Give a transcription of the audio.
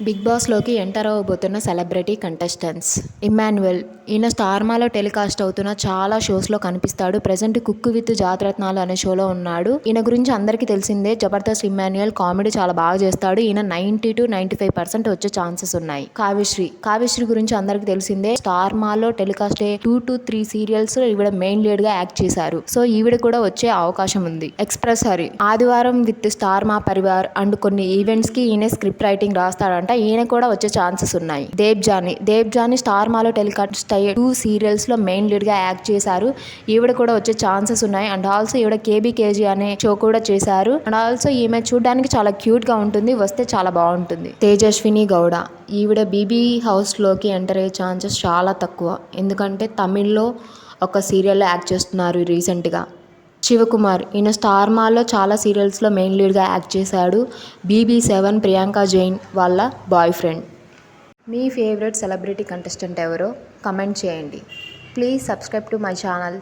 Big బాస్లోకి enter అవ్వబోతున్న celebrity contestants. Emmanuel. ఈయన స్టార్మాలో టెలికాస్ట్ అవుతున్న చాలా షోస్లో కనిపిస్తాడు. ప్రెజెంట్ కుక్కు విత్ జాతిరత్నాలు అనే షోలో ఉన్నాడు. ఈయన గురించి అందరికీ తెలిసిందే. జబర్దస్త్ ఇమ్మాన్యుయల్ కామెడీ చాలా బాగా చేస్తాడు. ఈయన 90 to 95% వచ్చే ఛాన్సెస్ ఉన్నాయి. కావ్యశ్రీ గురించి అందరికీ తెలిసిందే. స్టార్మాలో టెలికాస్ట్ 2 to 3 సీరియల్స్ ఈవిడ మెయిన్ లీడ్ గా యాక్ట్ చేశారు. సో ఈవిడ కూడా వచ్చే అవకాశం ఉంది. ఎక్స్ప్రెస్ హరి. ఆదివారం విత్ స్టార్ మా పరివార్ అండ్ కొన్ని ఈవెంట్స్ కి ఈయన స్క్రిప్ట్ రైటింగ్ రాస్తాడంట. ఈయన కూడా వచ్చే ఛాన్సెస్ ఉన్నాయి. దేవ్జాని స్టార్ మాలో టెలికాస్ట్ అయ్యే 2 సీరియల్స్ లో మెయిన్ లీడ్ గా యాక్ట్ చేశారు. ఈవిడ కూడా వచ్చే ఛాన్సెస్ ఉన్నాయి. అండ్ ఆల్సో ఈవిడ కేబీకేజీ అనే షో కూడా చేశారు. అండ్ ఆల్సో ఈమె చూడడానికి చాలా క్యూట్ గా ఉంటుంది. వస్తే చాలా బాగుంటుంది. తేజస్విని గౌడ. ఈవిడ బీబీ హౌస్ లోకి ఎంటర్ అయ్యే ఛాన్సెస్ చాలా తక్కువ. ఎందుకంటే తమిళ్లో ఒక సీరియల్లో యాక్ట్ చేస్తున్నారు రీసెంట్గా. శివకుమార్. ఈయన స్టార్ మాలో చాలా సీరియల్స్లో మెయిన్ లీడ్గా యాక్ట్ చేశాడు. BB7 ప్రియాంక జైన్ వాళ్ళ బాయ్ ఫ్రెండ్. మీ ఫేవరెట్ సెలబ్రిటీ కంటెస్టెంట్ ఎవరో కమెంట్ చేయండి. Please subscribe to my channel.